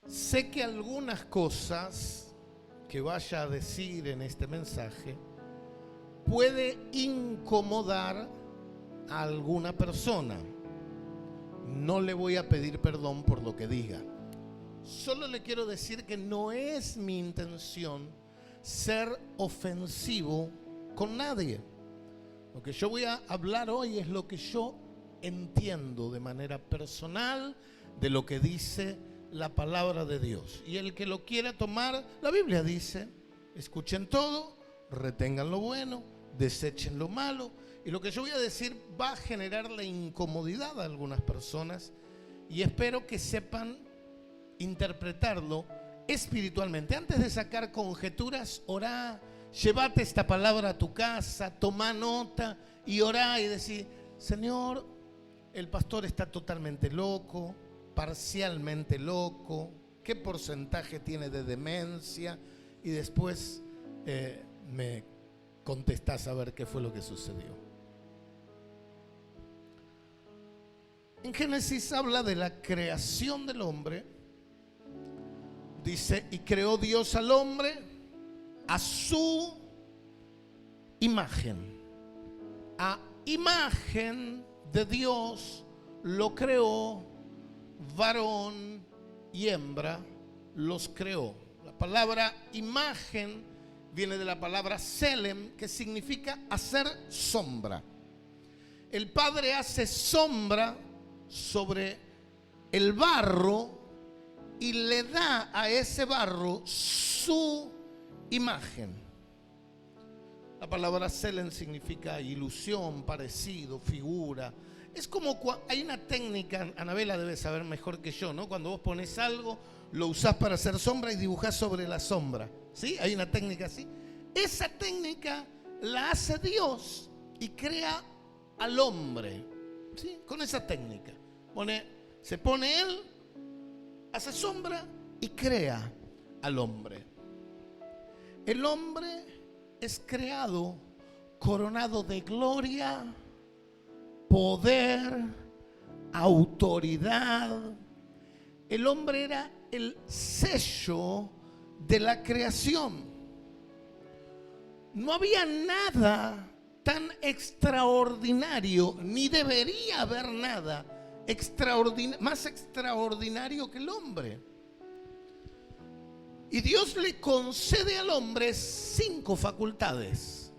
Sé que algunas cosas que vaya a decir en este mensaje puede incomodar a alguna persona. No le voy a pedir perdón por lo que diga. Solo le quiero decir que no es mi intención ser ofensivo con nadie. Lo que yo voy a hablar hoy es lo que yo entiendo de manera personal de lo que dice la palabra de Dios. Y el que lo quiera tomar, la Biblia dice: escuchen todo, retengan lo bueno, desechen lo malo. Y lo que yo voy a decir va a generarle incomodidad a algunas personas, y espero que sepan interpretarlo espiritualmente. Antes de sacar conjeturas, orá, llévate esta palabra a tu casa, toma nota y orá y decir: Señor, el pastor está totalmente loco, parcialmente loco, ¿qué porcentaje tiene de demencia? Y después me contestás a ver qué fue lo que sucedió. En Génesis habla de la creación del hombre. Dice: y creó Dios al hombre a su imagen. A imagen de Dios lo creó, varón y hembra los creó. La palabra imagen viene de la palabra selem, que significa hacer sombra. El Padre hace sombra sobre el barro y le da a ese barro su imagen. La palabra selem significa ilusión, parecido, figura. Es como hay una técnica, Anabela debe saber mejor que yo, ¿no? Cuando vos pones algo, lo usás para hacer sombra y dibujás sobre la sombra, ¿sí? Hay una técnica así. Esa técnica la hace Dios y crea al hombre, ¿sí? Con esa técnica. Se pone él, hace sombra y crea al hombre. El hombre es creado coronado de gloria, poder, autoridad. El hombre era el sello de la creación. No había nada tan extraordinario, ni debería haber nada más extraordinario que el hombre. Y Dios le concede al hombre 5 facultades.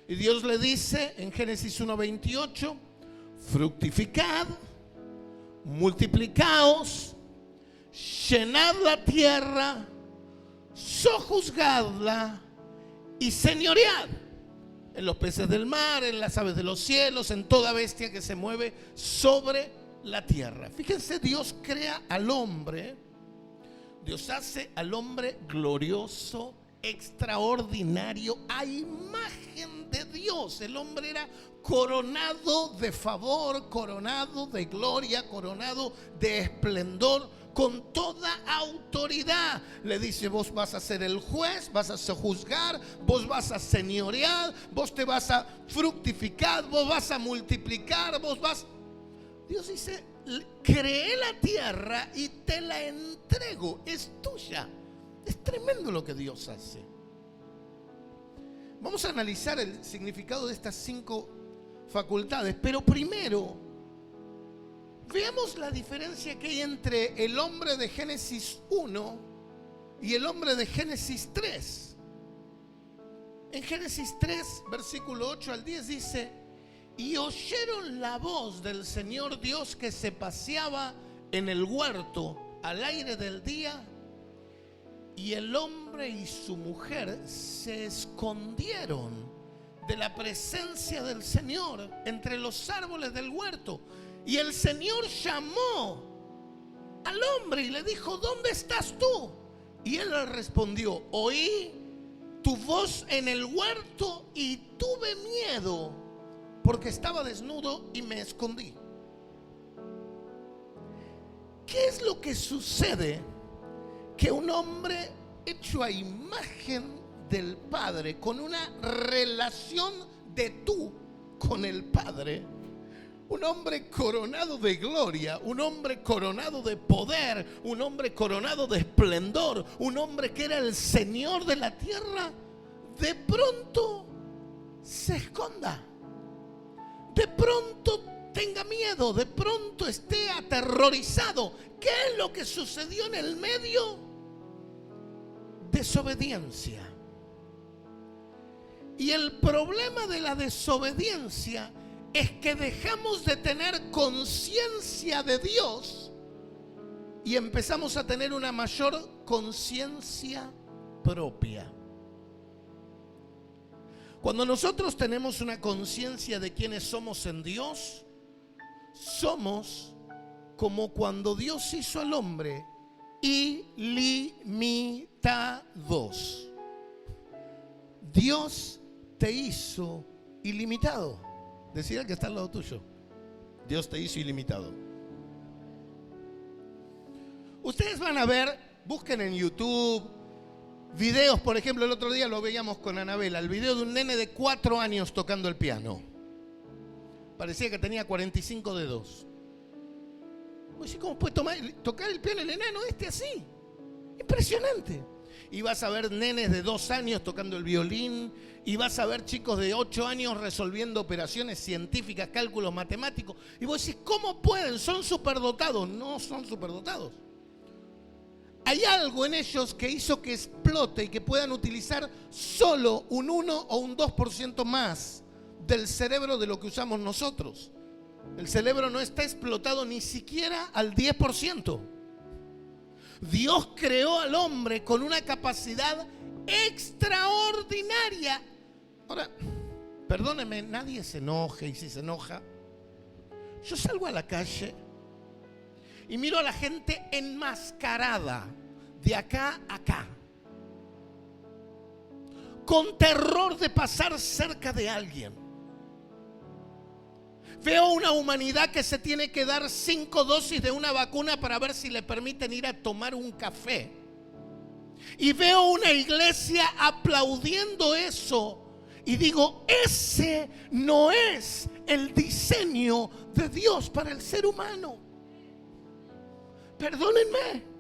Y Dios le dice en Génesis 1:28: fructificad, multiplicaos, llenad la tierra, sojuzgadla y señoread en los peces del mar, en las aves de los cielos, en toda bestia que se mueve sobre la tierra. Fíjense, Dios crea al hombre, Dios hace al hombre glorioso, extraordinario, a imagen de Dios. El hombre era coronado de favor, coronado de gloria, coronado de esplendor, con toda autoridad. Le dice: vos vas a ser el juez, vas a juzgar, vos vas a señorear, vos te vas a fructificar, vos vas a multiplicar, Dios dice: creé la tierra y te la entrego, es tuya. Es tremendo lo que Dios hace. Vamos a analizar el significado de estas 5 facultades, pero primero veamos la diferencia que hay entre el hombre de Génesis 1 y el hombre de Génesis 3. En Génesis 3, versículo 8 al 10 dice: y oyeron la voz del Señor Dios que se paseaba en el huerto al aire del día, y el hombre y su mujer se escondieron de la presencia del Señor entre los árboles del huerto. Y el Señor llamó al hombre y le dijo: ¿dónde estás tú? Y él le respondió: oí tu voz en el huerto y tuve miedo, porque estaba desnudo y me escondí. ¿Qué es lo que sucede? Que un hombre hecho a imagen del Padre, con una relación de tú con el Padre, Un hombre coronado de gloria, un hombre coronado de poder, un hombre coronado de esplendor, un hombre que era el Señor de la tierra, de pronto se esconda, de pronto tenga miedo, de pronto esté aterrorizado. ¿Qué es lo que sucedió en el medio? Desobediencia. Y el problema de la desobediencia es que dejamos de tener conciencia de Dios y empezamos a tener una mayor conciencia propia. Cuando nosotros tenemos una conciencia de quiénes somos en Dios, somos como cuando Dios hizo al hombre ilimitados. Dios te hizo ilimitado. Decía el que está al lado tuyo: Dios te hizo ilimitado. Ustedes van a ver, busquen en YouTube videos. Por ejemplo, el otro día lo veíamos con Anabela, el video de un nene de 4 años tocando el piano. Parecía que tenía 45 dedos. ¿Cómo puede tocar el piano el enano este así? Impresionante. Y vas a ver nenes de 2 años tocando el violín, y vas a ver chicos de 8 años resolviendo operaciones científicas, cálculos matemáticos, y vos decís, ¿cómo pueden? ¿Son superdotados? No son superdotados. Hay algo en ellos que hizo que explote y que puedan utilizar solo un 1 o un 2% más del cerebro de lo que usamos nosotros. El cerebro no está explotado ni siquiera al 10%. Dios creó al hombre con una capacidad extraordinaria. Ahora, perdóneme, nadie se enoje, y si se enoja, yo salgo a la calle y miro a la gente enmascarada de acá a acá, con terror de pasar cerca de alguien. Veo una humanidad que se tiene que dar 5 dosis de una vacuna para ver si le permiten ir a tomar un café. Y veo una iglesia aplaudiendo eso. Y digo, ese no es el diseño de Dios para el ser humano. Perdónenme,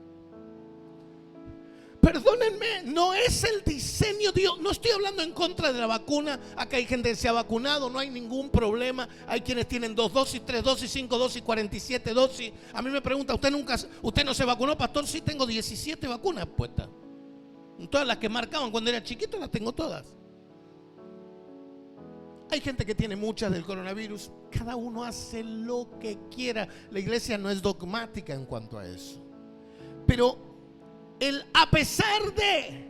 no es el diseño de Dios. No estoy hablando en contra de la vacuna. Acá hay gente que se ha vacunado, no hay ningún problema. Hay quienes tienen 2 dosis, 3 dosis, 5 dosis, 47 dosis. A mí me pregunta, ¿usted no se vacunó, pastor? Sí, tengo 17 vacunas puestas. Todas las que marcaban cuando era chiquito las tengo todas. Hay gente que tiene muchas del coronavirus. Cada uno hace lo que quiera. La iglesia no es dogmática en cuanto a eso. Pero a pesar de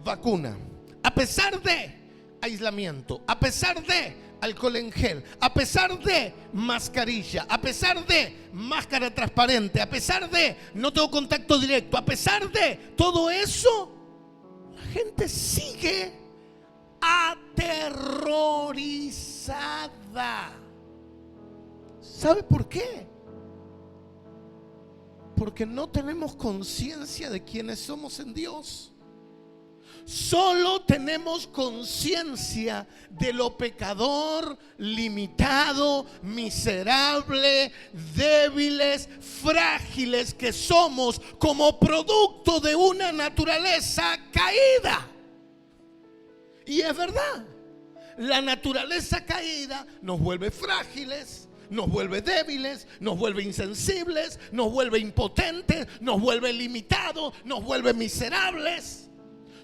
vacuna, a pesar de aislamiento, a pesar de alcohol en gel, a pesar de mascarilla, a pesar de máscara transparente, a pesar de no tengo contacto directo, a pesar de todo eso, la gente sigue aterrorizada. ¿Sabe por qué? Porque no tenemos conciencia de quiénes somos en Dios. Solo tenemos conciencia de lo pecador, limitado, miserable, débiles, frágiles que somos como producto de una naturaleza caída. Y es verdad, la naturaleza caída nos vuelve frágiles, nos vuelve débiles, nos vuelve insensibles, nos vuelve impotentes, nos vuelve limitados, nos vuelve miserables.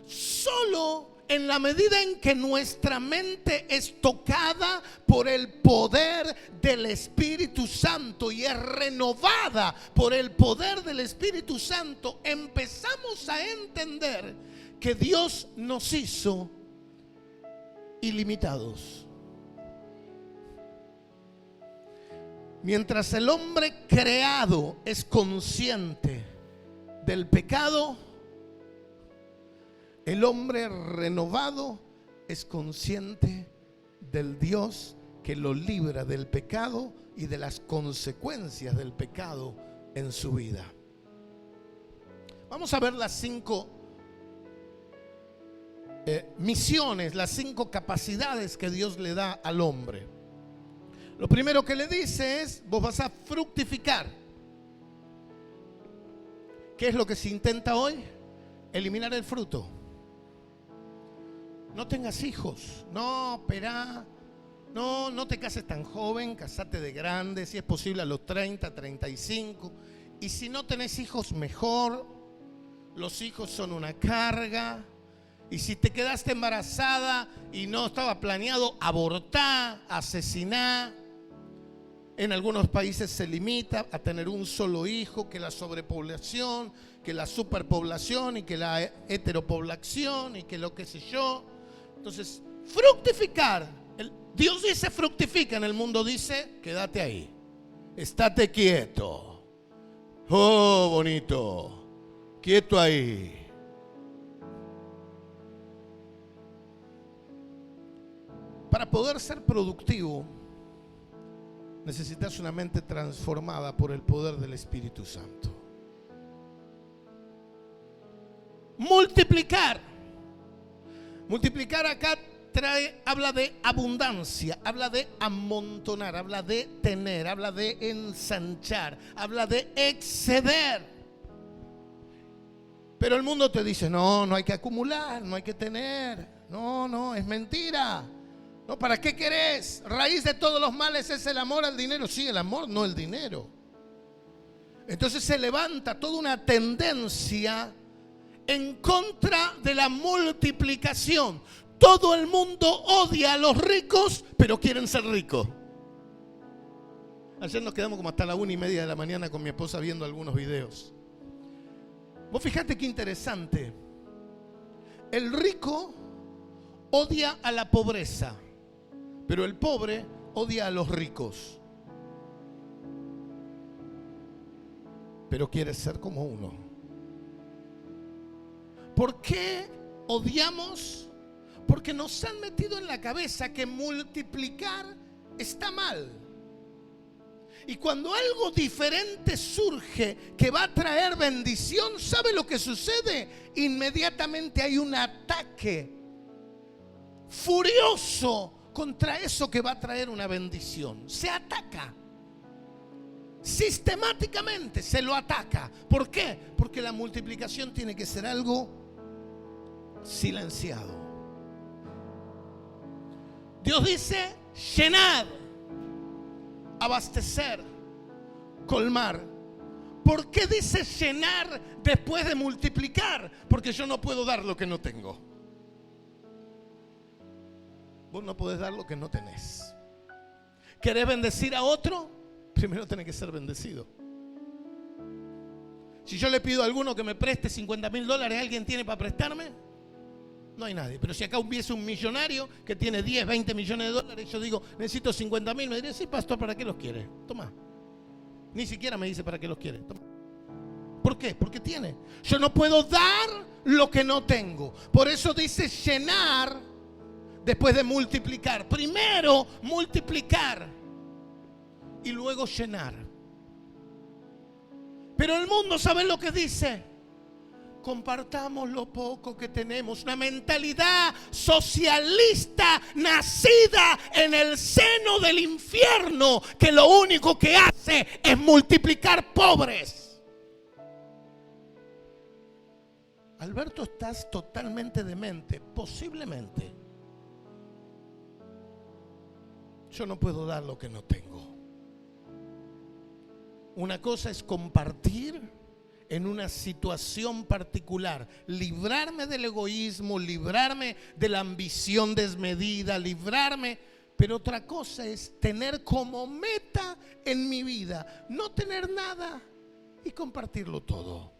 Solo en la medida en que nuestra mente es tocada por el poder del Espíritu Santo y es renovada por el poder del Espíritu Santo, empezamos a entender que Dios nos hizo ilimitados. Mientras el hombre creado es consciente del pecado, el hombre renovado es consciente del Dios que lo libra del pecado y de las consecuencias del pecado en su vida. Vamos a ver las 5 misiones, las 5 capacidades que Dios le da al hombre. Lo primero que le dice es, vos vas a fructificar. ¿Qué es lo que se intenta hoy? Eliminar el fruto. No tengas hijos, no, esperá, no te cases tan joven, casate de grande, si es posible a los 30, 35. Y si no tenés hijos, mejor. Los hijos son una carga. Y si te quedaste embarazada y no estaba planeado, abortá, asesiná. En algunos países se limita a tener un solo hijo, que la sobrepoblación, que la superpoblación y que la heteropoblación y que lo que sé yo. Entonces, fructificar. Dios dice fructifica, en el mundo dice quédate ahí, estate quieto. Oh, bonito, quieto ahí. Para poder ser productivo, necesitas una mente transformada por el poder del Espíritu Santo. Multiplicar. Multiplicar acá habla de abundancia, habla de amontonar, habla de tener, habla de ensanchar, habla de exceder. Pero el mundo te dice, no hay que acumular, no hay que tener. No, es mentira. No, ¿para qué querés? Raíz de todos los males es el amor al dinero. Sí, el amor, no el dinero. Entonces se levanta toda una tendencia en contra de la multiplicación. Todo el mundo odia a los ricos, pero quieren ser ricos. Ayer nos quedamos como hasta la 1:30 de la mañana con mi esposa viendo algunos videos. Vos fijate qué interesante. El rico odia a la pobreza, pero el pobre odia a los ricos. Pero quiere ser como uno. ¿Por qué odiamos? Porque nos han metido en la cabeza que multiplicar está mal. Y cuando algo diferente surge que va a traer bendición, ¿sabe lo que sucede? Inmediatamente hay un ataque furioso contra eso que va a traer una bendición. Se ataca. Sistemáticamente se lo ataca. ¿Por qué? Porque la multiplicación tiene que ser algo silenciado. Dios dice llenar, abastecer, colmar. ¿Por qué dice llenar después de multiplicar? Porque yo no puedo dar lo que no tengo. Vos no podés dar lo que no tenés. ¿Querés bendecir a otro? Primero tenés que ser bendecido. Si yo le pido a alguno que me preste $50,000, ¿alguien tiene para prestarme? No hay nadie. Pero si acá hubiese un millonario que tiene 10, 20 millones de dólares, yo digo, necesito 50,000, me diría, sí, pastor, ¿para qué los quiere? Toma. Ni siquiera me dice para qué los quiere. Toma. ¿Por qué? Porque tiene. Yo no puedo dar lo que no tengo. Por eso dice llenar después de multiplicar. Primero multiplicar y luego llenar. Pero el mundo, ¿sabe lo que dice? Compartamos lo poco que tenemos. Una mentalidad socialista nacida en el seno del infierno, que lo único que hace es multiplicar pobres. Alberto, estás totalmente demente. Posiblemente. Yo no puedo dar lo que no tengo. Una cosa es compartir en una situación particular, librarme del egoísmo, librarme de la ambición desmedida, librarme. Pero otra cosa es tener como meta en mi vida no tener nada y compartirlo todo.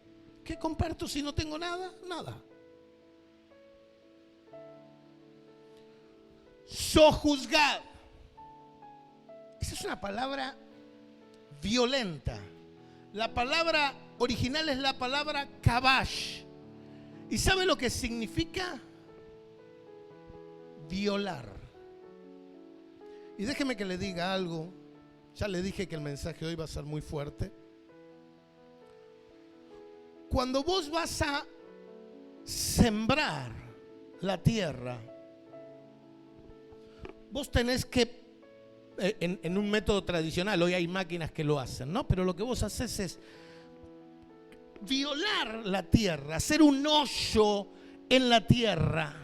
¿Qué comparto si no tengo nada? Nada. Sojuzgar. Esa es una palabra violenta. La palabra original es la palabra kabash. ¿Y sabe lo que significa? Violar. Y déjeme que le diga algo. Ya le dije que el mensaje hoy va a ser muy fuerte. Cuando vos vas a sembrar la tierra, vos tenés que en un método tradicional. Hoy hay máquinas que lo hacen, ¿no? Pero lo que vos haces es violar la tierra, hacer un hoyo en la tierra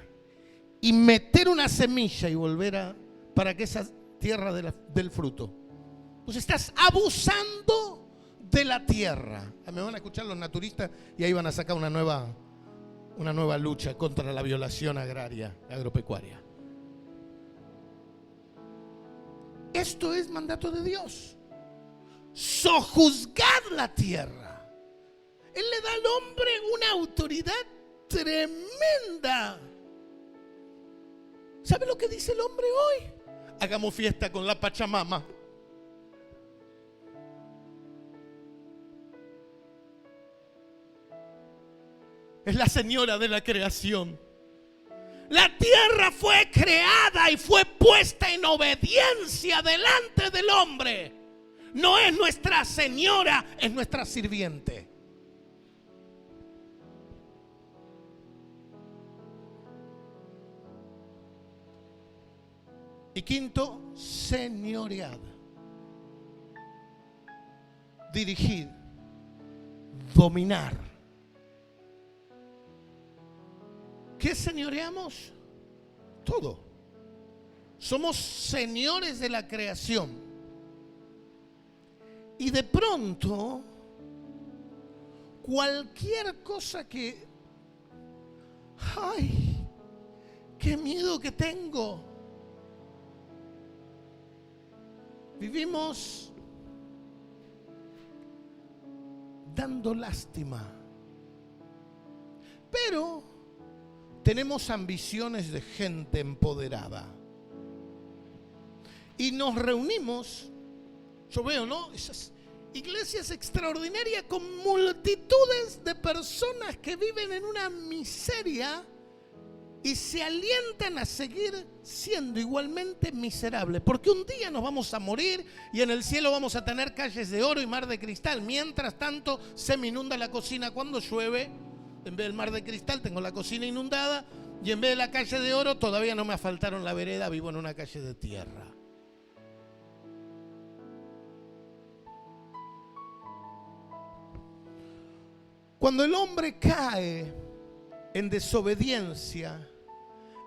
y meter una semilla y volver para que esa tierra del fruto. Pues estás abusando de la tierra. Me van a escuchar los naturistas y ahí van a sacar una nueva lucha contra la violación agraria, agropecuaria. Esto es mandato de Dios. Sojuzgad la tierra. Él le da al hombre una autoridad tremenda. ¿Sabe lo que dice el hombre hoy? Hagamos fiesta con la Pachamama. Es la señora de la creación. La tierra fue creada y fue puesta en obediencia delante del hombre. No es nuestra señora, es nuestra sirviente. Y quinto, señoread. Dirigir, dominar. ¿Qué señoreamos? Todo. Somos señores de la creación. Y de pronto, cualquier cosa que, ay, qué miedo que tengo. Vivimos dando lástima. Pero tenemos ambiciones de gente empoderada. Y nos reunimos, yo veo, ¿no? Esas iglesias extraordinarias con multitudes de personas que viven en una miseria y se alientan a seguir siendo igualmente miserables. Porque un día nos vamos a morir y en el cielo vamos a tener calles de oro y mar de cristal. Mientras tanto se me inunda la cocina cuando llueve. En vez del mar de cristal tengo la cocina inundada y en vez de la calle de oro todavía no me asfaltaron la vereda, vivo en una calle de tierra. Cuando el hombre cae en desobediencia,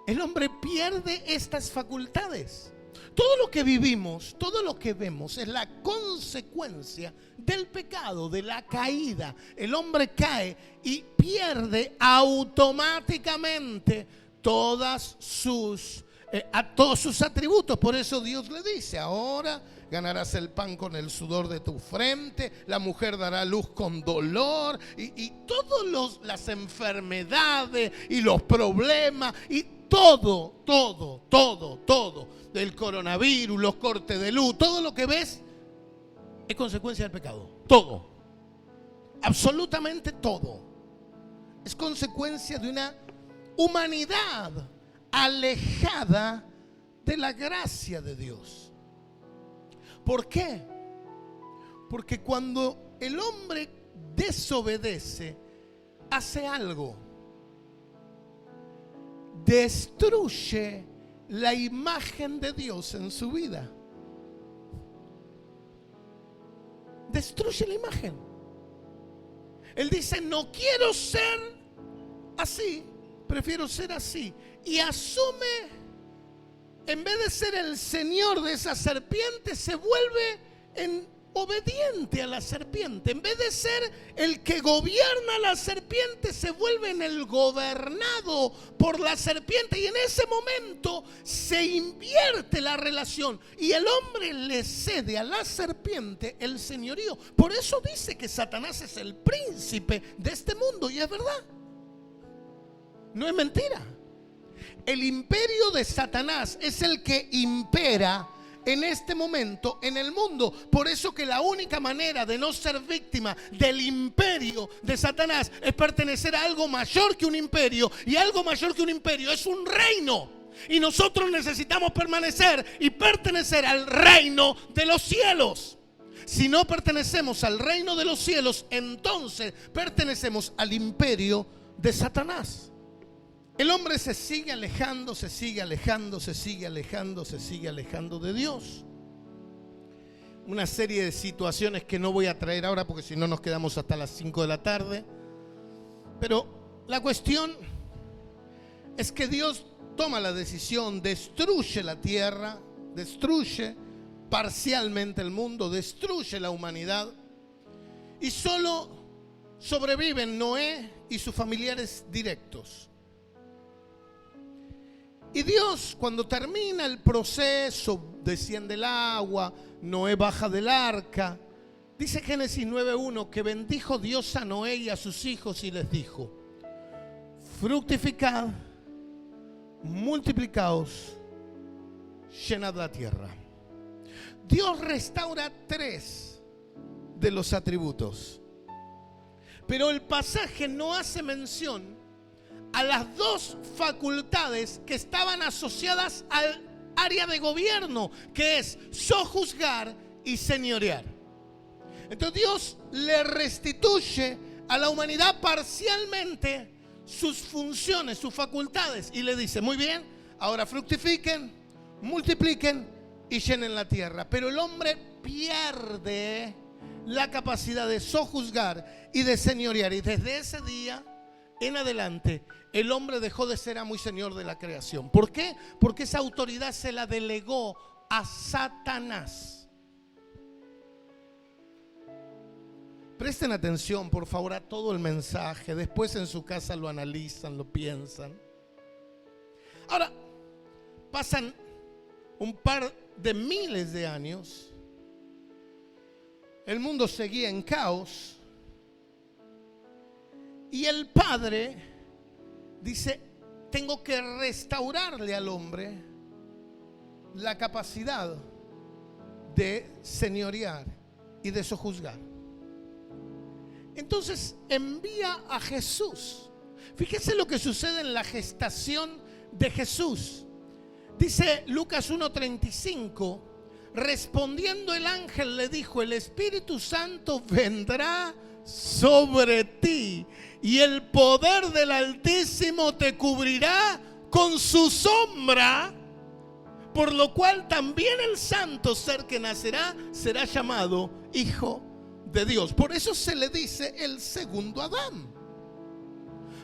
el hombre pierde estas facultades. Todo lo que vivimos, todo lo que vemos es la consecuencia del pecado, de la caída. El hombre cae y pierde automáticamente todos sus atributos. Por eso Dios le dice: ahora ganarás el pan con el sudor de tu frente, la mujer dará luz con dolor, y todas las enfermedades y los problemas y todo, del coronavirus, los cortes de luz, todo lo que ves es consecuencia del pecado. Todo, absolutamente todo, es consecuencia de una humanidad alejada de la gracia de Dios. ¿Por qué? Porque cuando el hombre desobedece, hace algo. Destruye la imagen de Dios en su vida. Destruye la imagen. Él dice: no quiero ser así, prefiero ser así. Y asume, en vez de ser el señor de esa serpiente, se vuelve obediente a la serpiente. En vez de ser el que gobierna la serpiente, se vuelve en el gobernado por la serpiente. Y en ese momento se invierte la relación y el hombre le cede a la serpiente el señorío. Por eso dice que Satanás es el príncipe de este mundo. Y es verdad, no es mentira. El imperio de Satanás es el que impera en este momento en el mundo. Por eso que la única manera de no ser víctima del imperio de Satanás es pertenecer a algo mayor que un imperio. Y algo mayor que un imperio es un reino. Y nosotros necesitamos permanecer y pertenecer al reino de los cielos. Si no pertenecemos al reino de los cielos, entonces pertenecemos al imperio de Satanás. El hombre se sigue alejando, se sigue alejando, se sigue alejando, se sigue alejando de Dios. una serie de situaciones que no voy a traer ahora porque si no nos quedamos hasta las 5 de la tarde. Pero la cuestión es que Dios toma la decisión, destruye la tierra, destruye parcialmente el mundo, destruye la humanidad y solo sobreviven Noé y sus familiares directos. Y Dios, cuando termina el proceso, desciende el agua, Noé baja del arca. Dice Génesis 9:1 que bendijo Dios a Noé y a sus hijos y les dijo: fructificad, multiplicaos, llenad la tierra. Dios restaura 3 de los atributos, pero el pasaje no hace mención a las 2 facultades que estaban asociadas al área de gobierno, que es sojuzgar y señorear. Entonces Dios le restituye a la humanidad parcialmente sus funciones, sus facultades, y le dice: muy bien, ahora fructifiquen, multipliquen y llenen la tierra. Pero el hombre pierde la capacidad de sojuzgar y de señorear, y desde ese día en adelante el hombre dejó de ser amo y señor de la creación. ¿Por qué? Porque esa autoridad se la delegó a Satanás. Presten atención, por favor, a todo el mensaje. Después en su casa lo analizan, lo piensan. Ahora, pasan un par de miles de años. El mundo seguía en caos. Y el Padre dice: tengo que restaurarle al hombre la capacidad de señorear y de sojuzgar. Entonces envía a Jesús. Fíjese lo que sucede en la gestación de Jesús. Dice Lucas 1:35: respondiendo el ángel le dijo: el Espíritu Santo vendrá sobre ti y el poder del Altísimo te cubrirá con su sombra, por lo cual también el santo ser que nacerá será llamado Hijo de Dios. Por eso se le dice el segundo Adán,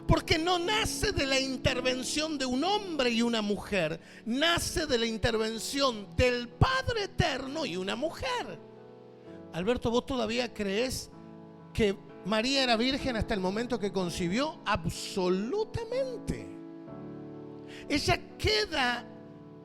porque no nace de la intervención de un hombre y una mujer, nace de la intervención del Padre Eterno y una mujer. Alberto, ¿vos todavía crees que María era virgen hasta el momento que concibió? Absolutamente. Ella queda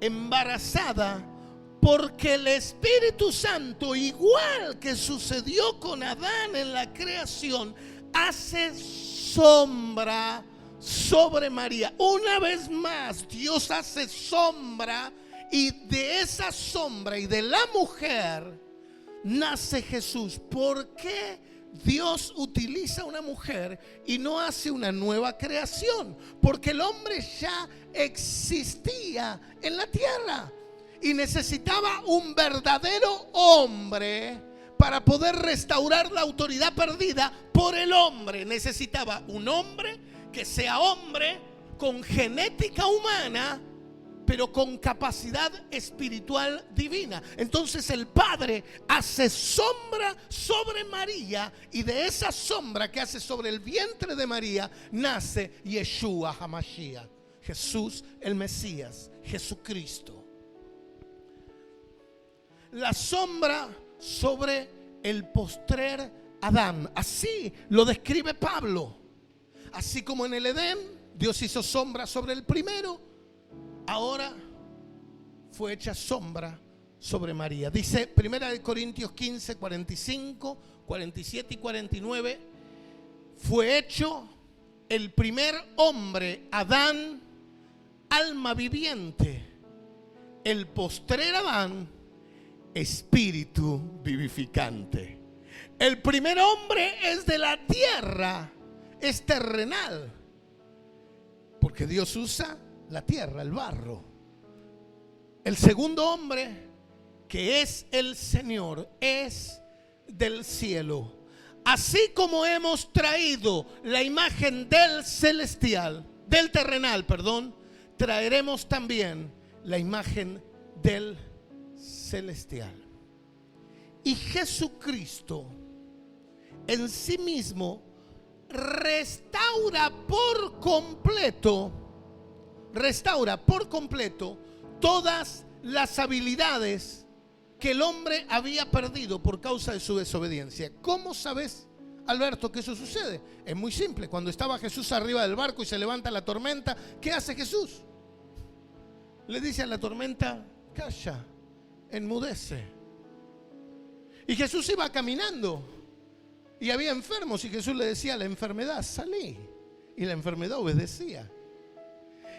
embarazada porque el Espíritu Santo, igual que sucedió con Adán en la creación, hace sombra sobre María. Una vez más, Dios hace sombra, y de esa sombra y de la mujer nace Jesús. ¿Por qué Dios utiliza una mujer y no hace una nueva creación? Porque el hombre ya existía en la tierra y necesitaba un verdadero hombre para poder restaurar la autoridad perdida por el hombre. Necesitaba un hombre que sea hombre, con genética humana, pero con capacidad espiritual divina. Entonces el Padre hace sombra sobre María, y de esa sombra que hace sobre el vientre de María nace Yeshua HaMashiach, Jesús el Mesías, Jesucristo. La sombra sobre el postrer Adán, así lo describe Pablo. Así como en el Edén Dios hizo sombra sobre el primero, ahora fue hecha sombra sobre María. Dice 1 Corintios 15, 45, 47 y 49: fue hecho el primer hombre, Adán, alma viviente; el postrer Adán, espíritu vivificante. El primer hombre es de la tierra, es terrenal, porque Dios usa la tierra, el barro. El segundo hombre, que es el Señor, es del cielo. Así como hemos traído la imagen del celestial, del terrenal, perdón, traeremos también la imagen del celestial. Y Jesucristo en sí mismo restaura por completo todas las habilidades que el hombre había perdido por causa de su desobediencia. ¿Cómo sabes, Alberto, que eso sucede? Es muy simple. Cuando estaba Jesús arriba del barco y se levanta la tormenta, ¿qué hace Jesús? Le dice a la tormenta: calla, enmudece. Y Jesús iba caminando y había enfermos, y Jesús le decía a la enfermedad: salí. Y la enfermedad obedecía.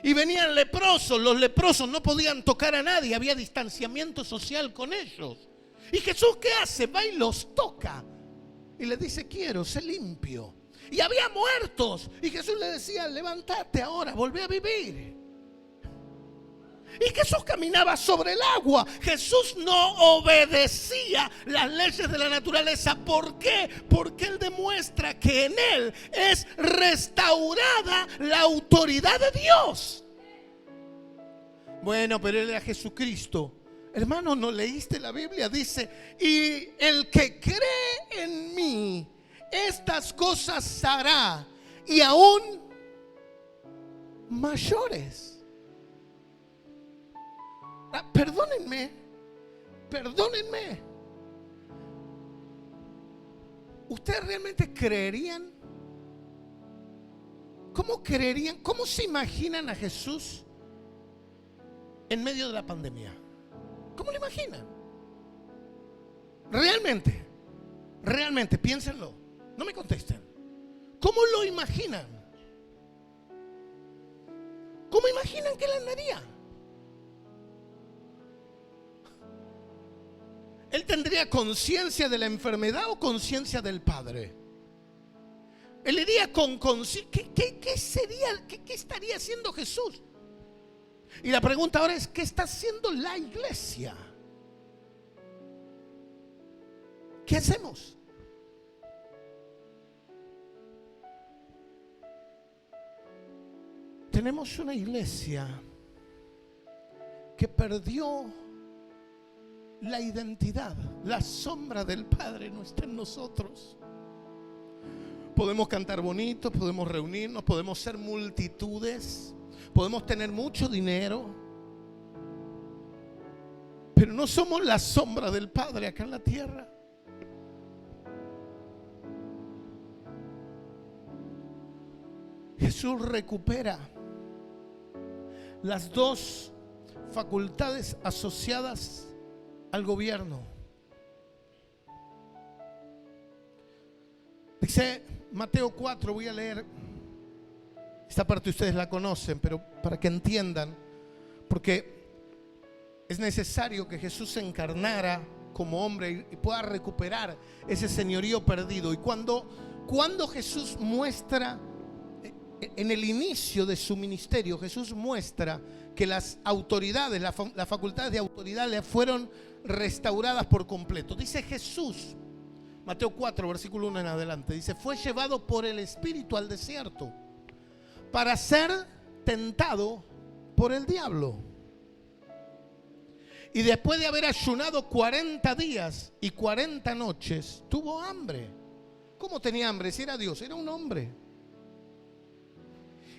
Y venían leprosos, los leprosos no podían tocar a nadie, había distanciamiento social con ellos. Y Jesús, ¿qué hace? Va y los toca y le dice: quiero, sé limpio. Y había muertos, y Jesús le decía: levántate ahora, volvé a vivir. Y Jesús caminaba sobre el agua. Jesús no obedecía las leyes de la naturaleza. ¿Por qué? Porque Él demuestra que en Él es restaurada la autoridad de Dios. Bueno, pero Él era Jesucristo. Hermano, ¿no leíste la Biblia? Dice: y el que cree en mí, estas cosas hará, y aún mayores. Perdónenme. ¿Ustedes realmente creerían? ¿Cómo creerían? ¿Cómo se imaginan a Jesús en medio de la pandemia? ¿Cómo lo imaginan? Realmente, piénsenlo. No me contesten. ¿Cómo lo imaginan? ¿Cómo imaginan que Él andaría? ¿Él tendría conciencia de la enfermedad o conciencia del Padre? Él iría con conciencia. ¿Qué sería? ¿Qué estaría haciendo Jesús? Y la pregunta ahora es: ¿qué está haciendo la iglesia? ¿Qué hacemos? Tenemos una iglesia que perdió la identidad. La sombra del Padre no está en nosotros. Podemos cantar bonito, podemos reunirnos, podemos ser multitudes, podemos tener mucho dinero, pero no somos la sombra del Padre acá en la tierra. Jesús recupera las dos facultades asociadas al gobierno. Dice Mateo 4, voy a leer esta parte, ustedes la conocen, pero para que entiendan, porque es necesario que Jesús se encarnara como hombre y pueda recuperar ese señorío perdido. Y cuando Jesús muestra, en el inicio de su ministerio, Jesús muestra que las autoridades, las facultades de autoridad le fueron restauradas por completo. Dice Jesús, Mateo 4, versículo 1 en adelante, dice: fue llevado por el Espíritu al desierto para ser tentado por el diablo. Y después de haber ayunado 40 días y 40 noches, tuvo hambre. ¿Cómo tenía hambre? Si era Dios, era un hombre.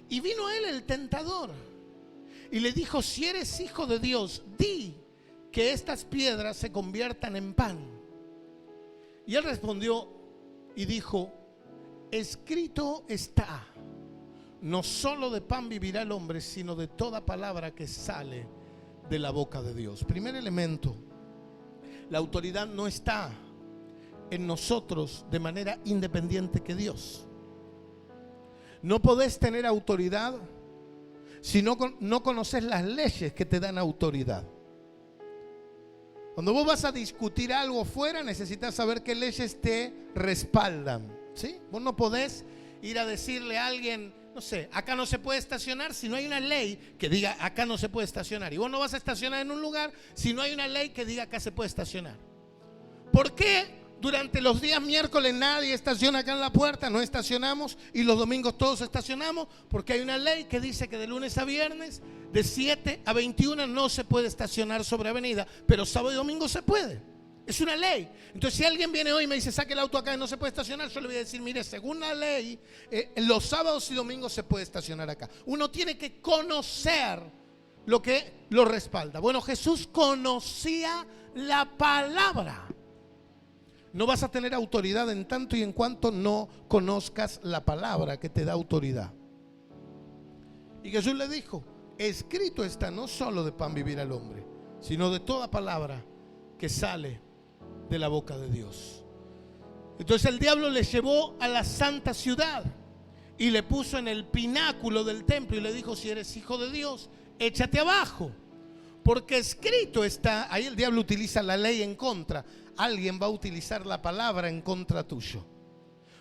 Y vino a él el tentador y le dijo: si eres hijo de Dios, di que estas piedras se conviertan en pan. Y él respondió y dijo: escrito está, no solo de pan vivirá el hombre, sino de toda palabra que sale de la boca de Dios. Primer elemento: la autoridad no está en nosotros de manera independiente que Dios. No podés tener autoridad si no conoces las leyes que te dan autoridad. Cuando vos vas a discutir algo fuera, necesitas saber qué leyes te respaldan, ¿sí? Vos no podés ir a decirle a alguien, no sé, acá no se puede estacionar si no hay una ley que diga acá no se puede estacionar. Y vos no vas a estacionar en un lugar si no hay una ley que diga acá se puede estacionar. ¿Por qué durante los días miércoles nadie estaciona acá en la puerta? No estacionamos, y los domingos todos estacionamos, porque hay una ley que dice que de lunes a viernes de 7 a 21 no se puede estacionar sobre avenida, pero sábado y domingo se puede. Es una ley. Entonces, si alguien viene hoy y me dice, saque el auto acá y no se puede estacionar, yo le voy a decir, mire, según la ley, los sábados y domingos se puede estacionar acá. Uno tiene que conocer lo que lo respalda. Bueno, Jesús conocía la palabra. No vas a tener autoridad en tanto y en cuanto no conozcas la palabra que te da autoridad. Y Jesús le dijo, escrito está, no solo de pan vivirá el hombre, sino de toda palabra que sale de la boca de Dios. Entonces el diablo le llevó a la santa ciudad y le puso en el pináculo del templo y le dijo, si eres hijo de Dios, échate abajo, porque escrito está. Ahí el diablo utiliza la ley en contra. Alguien va a utilizar la palabra en contra tuyo.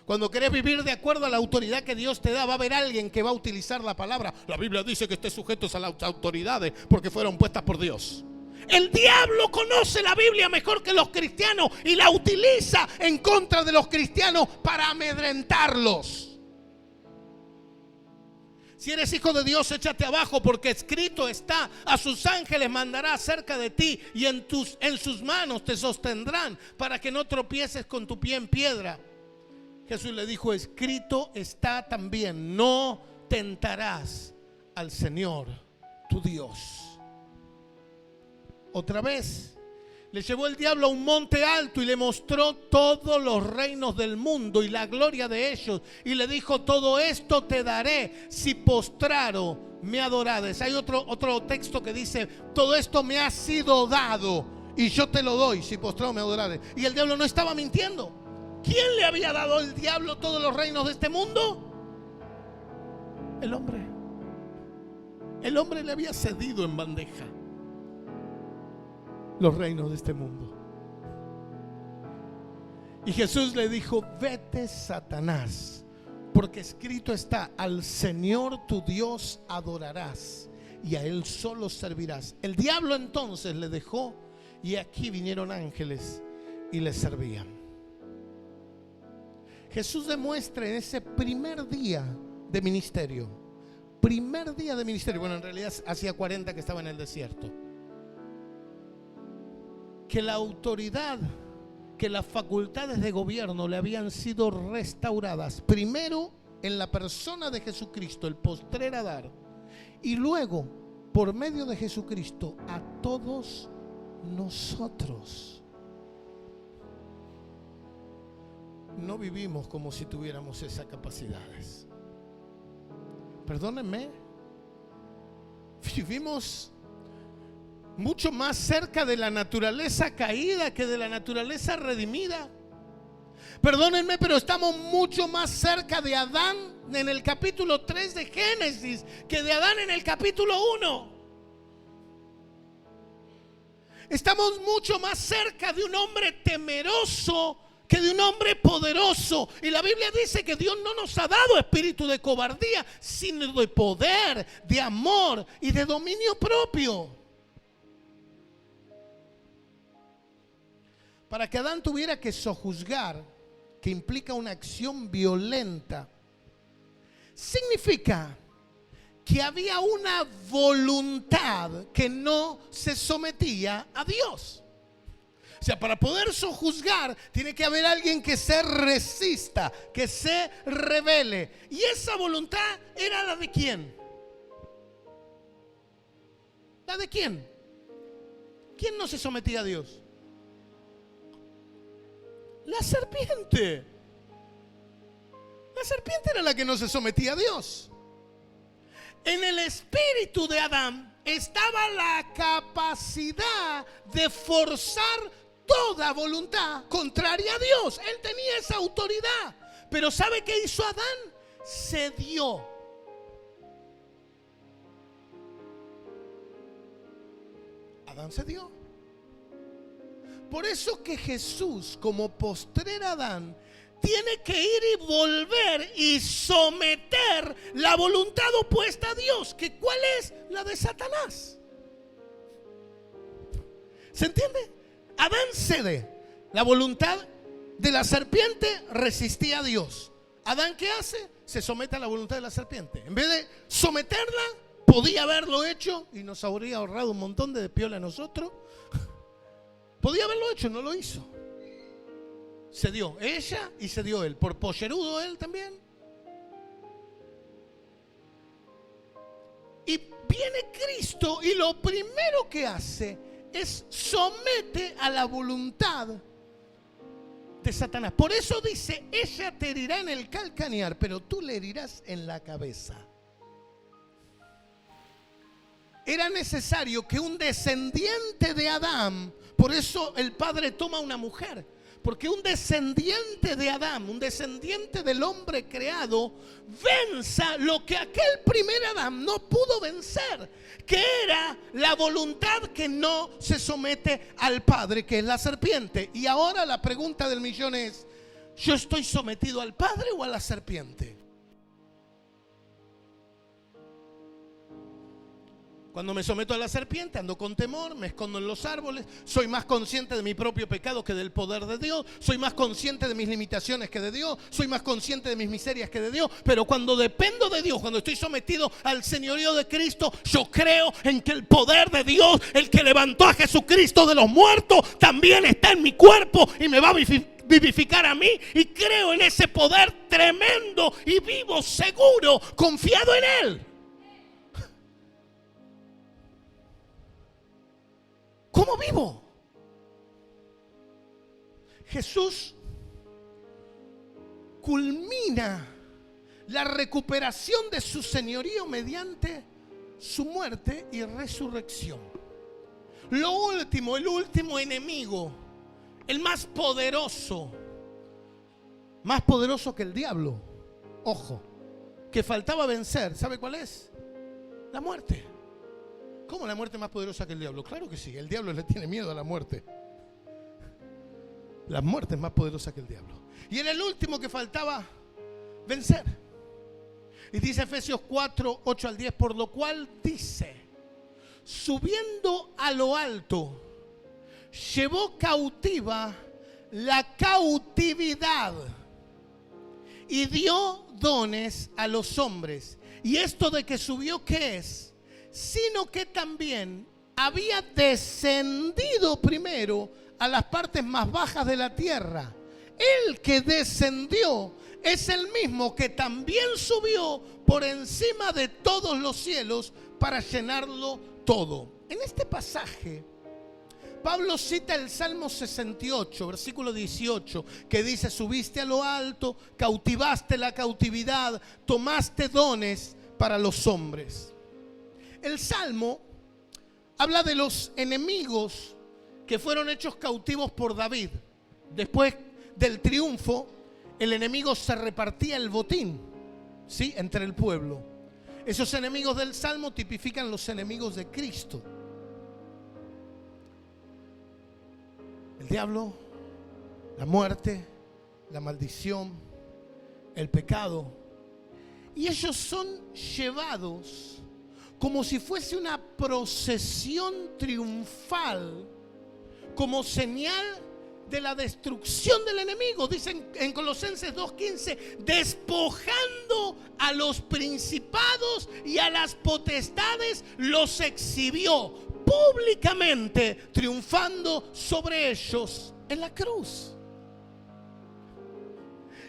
Cuando querés vivir de acuerdo a la autoridad que Dios te da, va a haber alguien que va a utilizar la palabra. La Biblia dice que estés sujetos a las autoridades porque fueron puestas por Dios. El diablo conoce la Biblia mejor que los cristianos y la utiliza en contra de los cristianos para amedrentarlos. Si eres hijo de Dios, échate abajo, porque escrito está, a sus ángeles mandará cerca de ti y en sus manos te sostendrán para que no tropieces con tu pie en piedra. Jesús le dijo, escrito está también, no tentarás al Señor tu Dios. Otra vez le llevó el diablo a un monte alto y le mostró todos los reinos del mundo y la gloria de ellos, y le dijo, todo esto te daré si postrado me adorades. Hay otro texto que dice, todo esto me ha sido dado y yo te lo doy si postrado me adorades. Y el diablo no estaba mintiendo. ¿Quién le había dado al diablo todos los reinos de este mundo? El hombre. El hombre le había cedido en bandeja los reinos de este mundo. Y Jesús le dijo, vete, Satanás, porque escrito está, al Señor tu Dios adorarás y a Él solo servirás. El diablo entonces le dejó y aquí vinieron ángeles y le servían. Jesús demuestra en ese primer día de ministerio, bueno, en realidad hacía 40 que estaba en el desierto, que la autoridad, que las facultades de gobierno le habían sido restauradas, primero en la persona de Jesucristo, el postrer Adán, y luego por medio de Jesucristo a todos nosotros. No vivimos como si tuviéramos esas capacidades. Perdónenme, vivimos mucho más cerca de la naturaleza caída que de la naturaleza redimida. Perdónenme, pero estamos mucho más cerca de Adán en el capítulo 3 de Génesis que de Adán en el capítulo 1. Estamos mucho más cerca de un hombre temeroso que de un hombre poderoso. Y la Biblia dice que Dios no nos ha dado espíritu de cobardía, sino de poder, de amor y de dominio propio. Para que Adán tuviera que sojuzgar, que implica una acción violenta, significa que había una voluntad que no se sometía a Dios. O sea, para poder sojuzgar tiene que haber alguien que se resista, que se rebele. ¿Y esa voluntad era la de quién? ¿La de quién? ¿Quién no se sometía a Dios? La serpiente. La serpiente era la que no se sometía a Dios. En el espíritu de Adán estaba la capacidad de forzar toda voluntad contraria a Dios. Él tenía esa autoridad. Pero ¿sabe qué hizo Adán? Cedió. Adán cedió. Por eso que Jesús, como postrer Adán, tiene que ir y volver y someter la voluntad opuesta a Dios. ¿Que cuál es? La de Satanás. ¿Se entiende? Adán cede. La voluntad de la serpiente resistía a Dios. Adán, ¿qué hace? Se somete a la voluntad de la serpiente. En vez de someterla, podía haberlo hecho y nos habría ahorrado un montón de piola a nosotros. Podía haberlo hecho, no lo hizo. Se dio ella y se dio él. Por pollerudo él también. Y viene Cristo y lo primero que hace es somete a la voluntad de Satanás. Por eso dice, ella te herirá en el calcañar, pero tú le herirás en la cabeza. Era necesario que un descendiente de Adán, por eso el Padre toma una mujer, porque un descendiente de Adán, un descendiente del hombre creado, venza lo que aquel primer Adán no pudo vencer, que era la voluntad que no se somete al Padre, que es la serpiente. Y ahora la pregunta del millón es, ¿yo estoy sometido al Padre o a la serpiente? Cuando me someto a la serpiente, ando con temor, me escondo en los árboles, soy más consciente de mi propio pecado que del poder de Dios, soy más consciente de mis limitaciones que de Dios, soy más consciente de mis miserias que de Dios. Pero cuando dependo de Dios, cuando estoy sometido al señorío de Cristo, yo creo en que el poder de Dios, el que levantó a Jesucristo de los muertos, también está en mi cuerpo y me va a vivificar a mí, y creo en ese poder tremendo y vivo seguro, confiado en Él. ¿Cómo vivo? Jesús culmina la recuperación de su señorío mediante su muerte y resurrección. Lo último, el último enemigo, el más poderoso que el diablo, ojo, que faltaba vencer, ¿sabe cuál es? La muerte. ¿Cómo la muerte es más poderosa que el diablo? Claro que sí, el diablo le tiene miedo a la muerte. La muerte es más poderosa que el diablo. Y era el último que faltaba vencer. Y dice Efesios 4, 8 al 10, por lo cual dice, subiendo a lo alto, llevó cautiva la cautividad y dio dones a los hombres. Y esto de que subió, ¿qué es? Sino que también había descendido primero a las partes más bajas de la tierra. El que descendió es el mismo que también subió por encima de todos los cielos para llenarlo todo. En este pasaje, Pablo cita el Salmo 68, versículo 18, que dice, subiste a lo alto, cautivaste la cautividad, tomaste dones para los hombres. El Salmo habla de los enemigos que fueron hechos cautivos por David. Después del triunfo, el enemigo se repartía el botín, ¿sí?, entre el pueblo. Esos enemigos del Salmo tipifican los enemigos de Cristo. El diablo, la muerte, la maldición, el pecado. Y ellos son llevados como si fuese una procesión triunfal, como señal de la destrucción del enemigo. Dicen en Colosenses 2:15, despojando a los principados y a las potestades, los exhibió públicamente, triunfando sobre ellos en la cruz.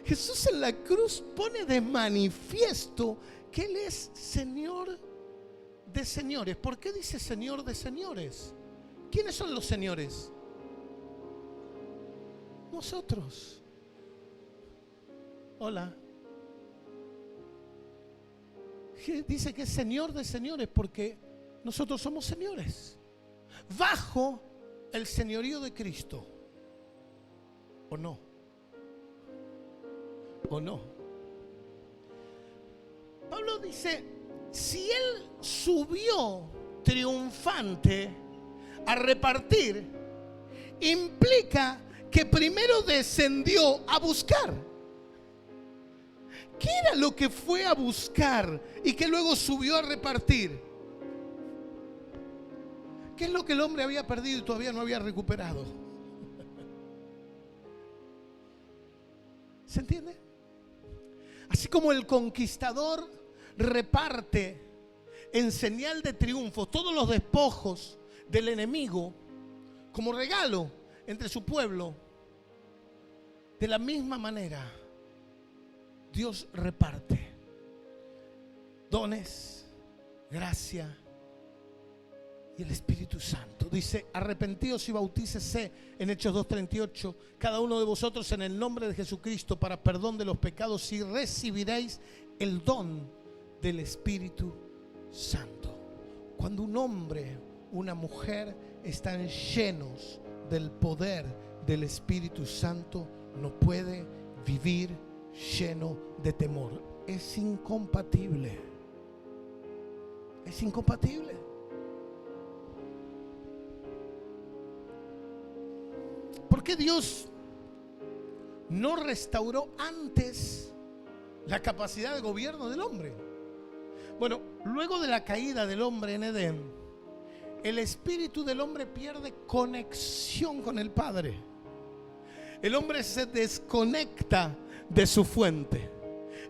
Jesús en la cruz pone de manifiesto que Él es Señor de señores. ¿Por qué dice Señor de señores? ¿Quiénes son los señores? Nosotros. Hola. Dice que es Señor de señores porque nosotros somos señores bajo el señorío de Cristo. ¿O no? ¿O no? Pablo dice, si Él subió triunfante a repartir, implica que primero descendió a buscar. ¿Qué era lo que fue a buscar y que luego subió a repartir? ¿Qué es lo que el hombre había perdido y todavía no había recuperado? ¿Se entiende? Así como el conquistador reparte en señal de triunfo todos los despojos del enemigo como regalo, entre su pueblo, de la misma manera Dios reparte dones, gracia y el Espíritu Santo. Dice: arrepentíos y bautícese en Hechos 2:38 cada uno de vosotros en el nombre de Jesucristo para perdón de los pecados, y recibiréis el don del Espíritu Santo. Cuando un hombre, una mujer están llenos del poder del Espíritu Santo, no puede vivir lleno de temor. Es incompatible. Es incompatible. ¿Por qué Dios no restauró antes la capacidad de gobierno del hombre? Bueno, luego de la caída del hombre en Edén, el espíritu del hombre pierde conexión con el Padre. El hombre se desconecta de su fuente.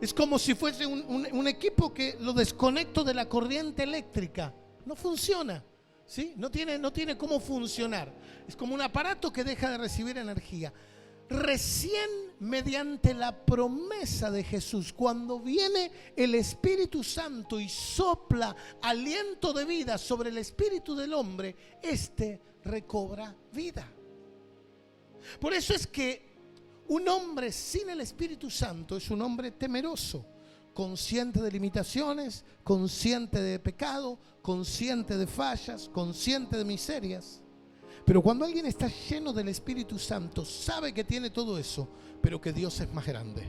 Es como si fuese un equipo que lo desconecto de la corriente eléctrica. No funciona, ¿sí? No tiene cómo funcionar. Es como un aparato que deja de recibir energía. Recién mediante la promesa de Jesús, cuando viene el Espíritu Santo y sopla aliento de vida sobre el espíritu del hombre, éste recobra vida. Por eso es que un hombre sin el Espíritu Santo es un hombre temeroso, consciente de limitaciones, consciente de pecado, consciente de fallas, consciente de miserias. Pero cuando alguien está lleno del Espíritu Santo, sabe que tiene todo eso, pero que Dios es más grande.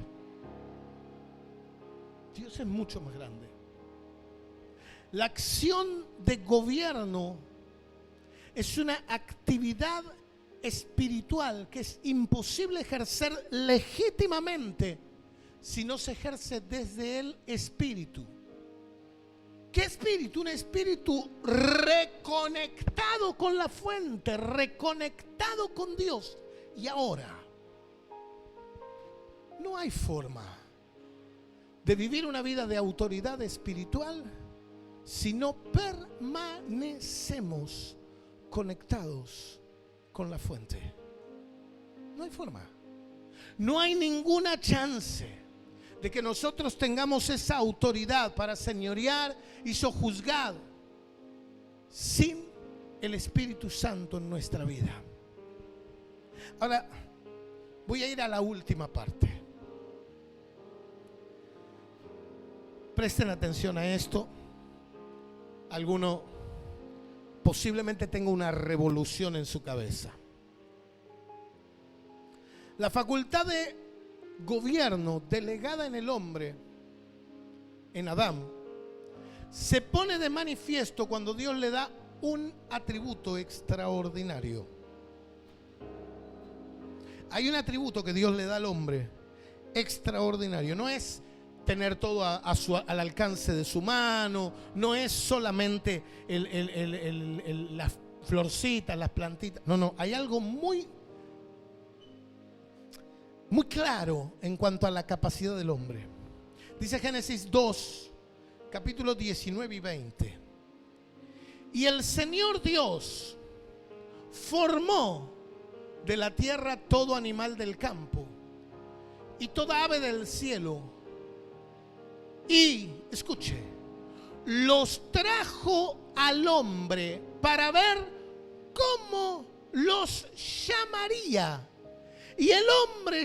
Dios es mucho más grande. La acción de gobierno es una actividad espiritual que es imposible ejercer legítimamente si no se ejerce desde el Espíritu. ¿Qué espíritu? Un espíritu reconectado con la fuente, reconectado con Dios. Y ahora, no hay forma de vivir una vida de autoridad espiritual si no permanecemos conectados con la fuente. No hay forma. No hay ninguna chance de que nosotros tengamos esa autoridad para señorear y sojuzgar sin el Espíritu Santo en nuestra vida. Ahora voy a ir a la última parte. Presten atención a esto. Alguno posiblemente tenga una revolución en su cabeza. La facultad de gobierno delegada en el hombre, en Adán, se pone de manifiesto cuando Dios le da un atributo extraordinario. Hay un atributo que Dios le da al hombre extraordinario. No es tener todo al alcance de su mano, no es solamente las florcitas, las plantitas. No, hay algo muy claro en cuanto a la capacidad del hombre. Dice Génesis 2, capítulos 19 y 20. Y el Señor Dios formó de la tierra todo animal del campo y toda ave del cielo, y, escuche, los trajo al hombre para ver cómo los llamaría. Y el hombre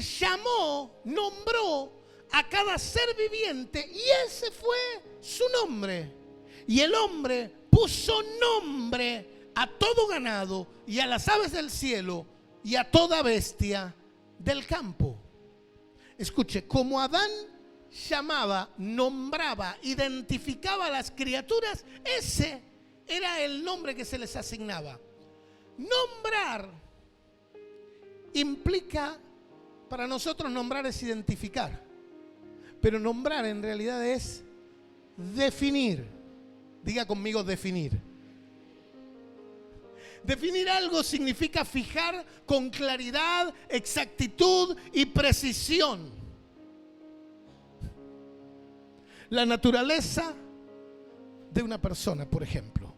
nombró a cada ser viviente, y ese fue su nombre. Y el hombre puso nombre a todo ganado y a las aves del cielo y a toda bestia del campo. Escuche, como Adán llamaba, nombraba, identificaba a las criaturas, ese era el nombre que se les asignaba. Nombrar implica, para nosotros nombrar es identificar, pero nombrar en realidad es definir. Diga conmigo, definir. Definir algo significa fijar con claridad, exactitud y precisión la naturaleza de una persona, por ejemplo.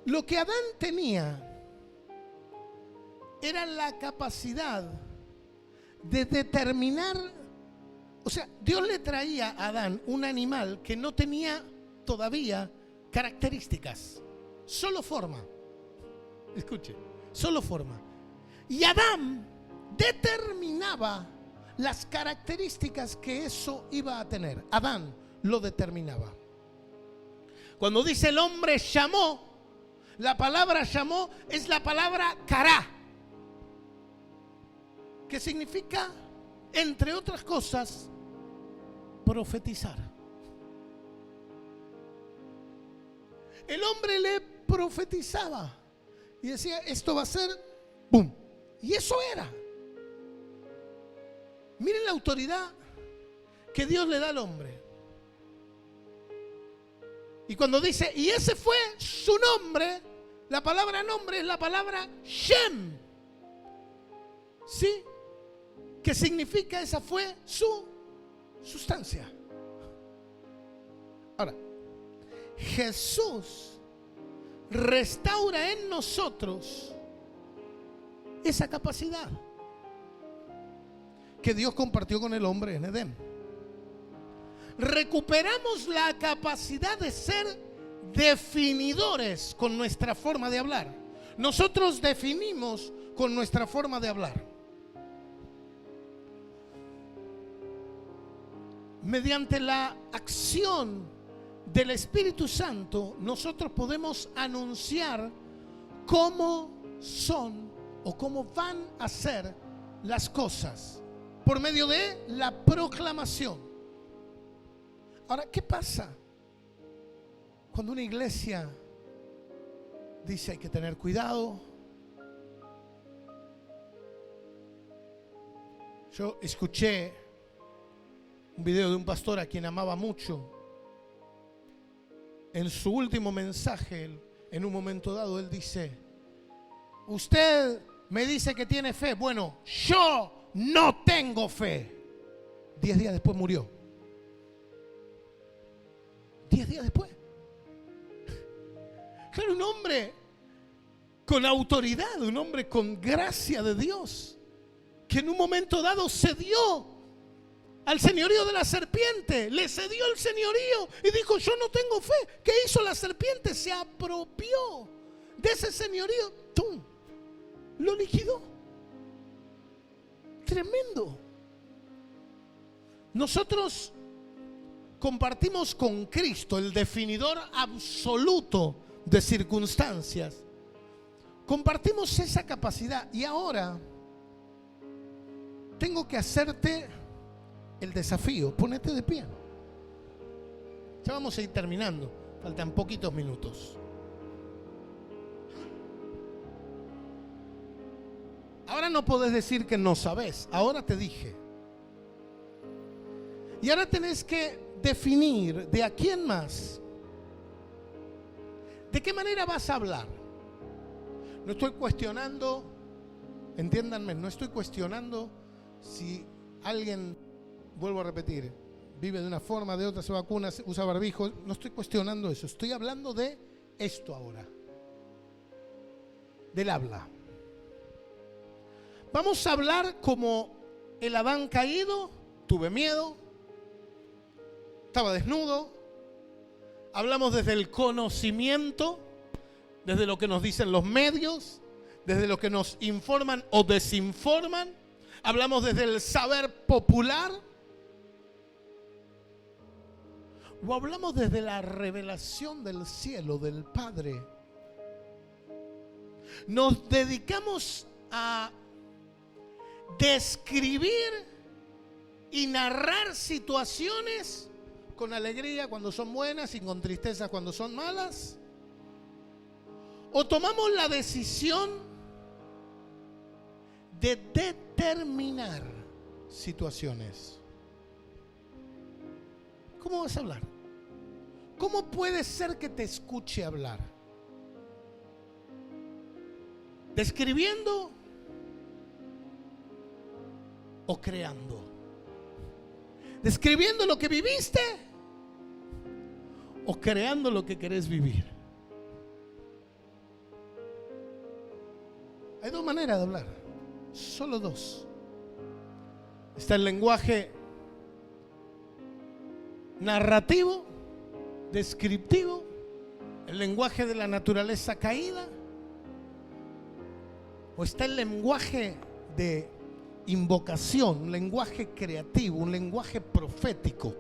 Lo que Adán tenía era la capacidad de determinar. O sea, Dios le traía a Adán un animal que no tenía todavía características, solo forma. Escuche, solo forma. Y Adán determinaba las características que eso iba a tener. Adán lo determinaba. Cuando dice el hombre llamó, la palabra llamó es la palabra kará, que significa, entre otras cosas, profetizar. El hombre le profetizaba y decía, esto va a ser, ¡boom! Y eso era. Miren la autoridad que Dios le da al hombre. Y cuando dice, y ese fue su nombre, la palabra nombre es la palabra Shem. ¿Sí? Que significa, esa fue su sustancia. Ahora, Jesús restaura en nosotros esa capacidad que Dios compartió con el hombre en Edén. Recuperamos la capacidad de ser definidores con nuestra forma de hablar. Nosotros definimos con nuestra forma de hablar. Mediante la acción del Espíritu Santo, nosotros podemos anunciar cómo son o cómo van a ser las cosas por medio de la proclamación. Ahora, ¿qué pasa cuando una iglesia dice hay que tener cuidado? Yo escuché un video de un pastor a quien amaba mucho. En su último mensaje, en un momento dado, él dice: usted me dice que tiene fe. Bueno, yo no tengo fe. 10 días después murió. 10 días después. Claro, un hombre con autoridad, un hombre con gracia de Dios, que en un momento dado cedió al señorío de la serpiente, le cedió el señorío y dijo: yo no tengo fe. ¿Qué hizo la serpiente? Se apropió de ese señorío, ¡tum!, lo liquidó. Tremendo. Nosotros compartimos con Cristo, el definidor absoluto de circunstancias. Compartimos esa capacidad y ahora tengo que hacerte el desafío. Ponete de pie. Ya vamos a ir terminando. Faltan poquitos minutos. Ahora no podés decir que no sabés. Ahora te dije. Y ahora tenés que definir de a quién más, de qué manera vas a hablar. No estoy cuestionando, entiéndanme, no estoy cuestionando si alguien, vuelvo a repetir, vive de una forma, de otra, se vacuna, usa barbijo. No estoy cuestionando eso. Estoy hablando de esto ahora, del habla. Vamos a hablar como el Adán caído. Tuve miedo, estaba desnudo. Hablamos desde el conocimiento, desde lo que nos dicen los medios, desde lo que nos informan o desinforman. Hablamos desde el saber popular, o hablamos desde la revelación del cielo, del Padre. Nos dedicamos a describir y narrar situaciones con alegría cuando son buenas y con tristeza cuando son malas. O tomamos la decisión de determinar situaciones. ¿Cómo vas a hablar? ¿Cómo puede ser que te escuche hablar? ¿Describiendo o creando? ¿Describiendo lo que viviste o creando lo que querés vivir? Hay dos maneras. manera de hablar, solo dos. Está el lenguaje narrativo, descriptivo, el lenguaje de la naturaleza caída, o está el lenguaje de invocación, un lenguaje creativo, un lenguaje profético,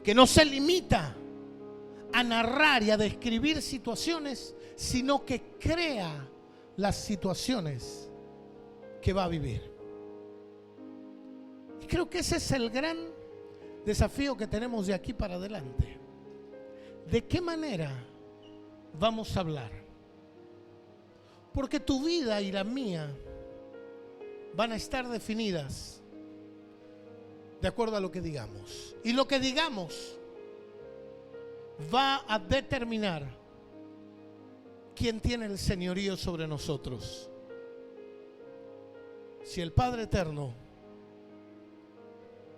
que no se limita a narrar y a describir situaciones, sino que crea las situaciones que va a vivir. Y creo que ese es el gran desafío que tenemos de aquí para adelante. ¿De qué manera vamos a hablar? Porque tu vida y la mía van a estar definidas de acuerdo a lo que digamos. Y lo que digamos va a determinar quién tiene el señorío sobre nosotros. Si el Padre Eterno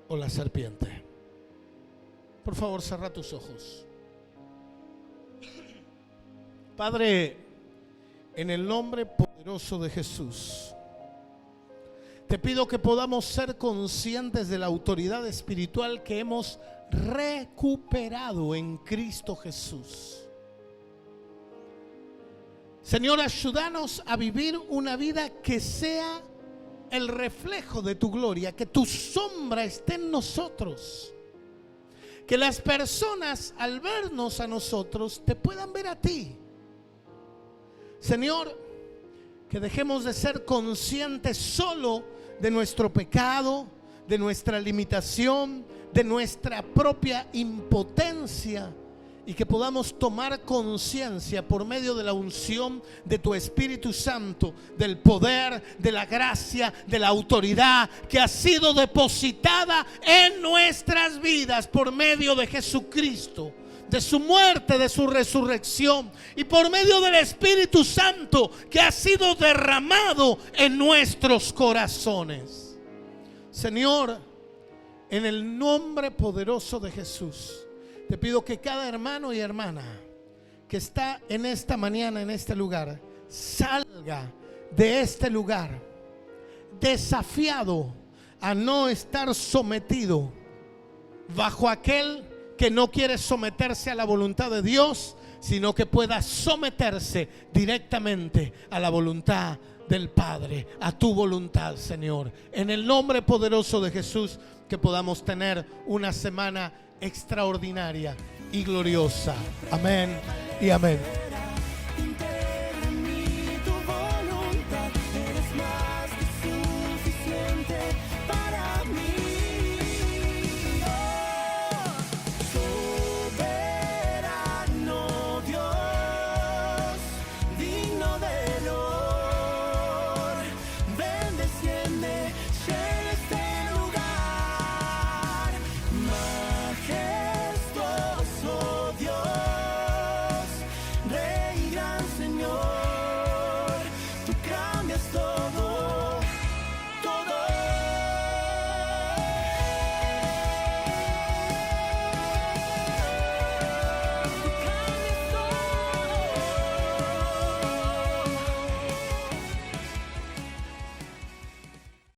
o la serpiente. Por favor, cierra tus ojos. Padre, en el nombre poderoso de Jesús, te pido que podamos ser conscientes de la autoridad espiritual que hemos recuperado en Cristo Jesús. Señor, ayúdanos a vivir una vida que sea el reflejo de tu gloria, que tu sombra esté en nosotros, que las personas al vernos a nosotros te puedan ver a ti. Señor, que dejemos de ser conscientes solo de nuestro pecado, de nuestra limitación, de nuestra propia impotencia, y que podamos tomar conciencia por medio de la unción de tu Espíritu Santo, del poder, de la gracia, de la autoridad que ha sido depositada en nuestras vidas por medio de Jesucristo, de su muerte, de su resurrección, y por medio del Espíritu Santo que ha sido derramado en nuestros corazones. Señor, en el nombre poderoso de Jesús, te pido que cada hermano y hermana que está en esta mañana en este lugar salga de este lugar desafiado a no estar sometido bajo aquel que no quiere someterse a la voluntad de Dios, sino que pueda someterse directamente a la voluntad del Padre, a tu voluntad, Señor. En el nombre poderoso de Jesús, que podamos tener una semana extraordinaria y gloriosa. Amén y amén. Majestuoso Dios, Rey grande.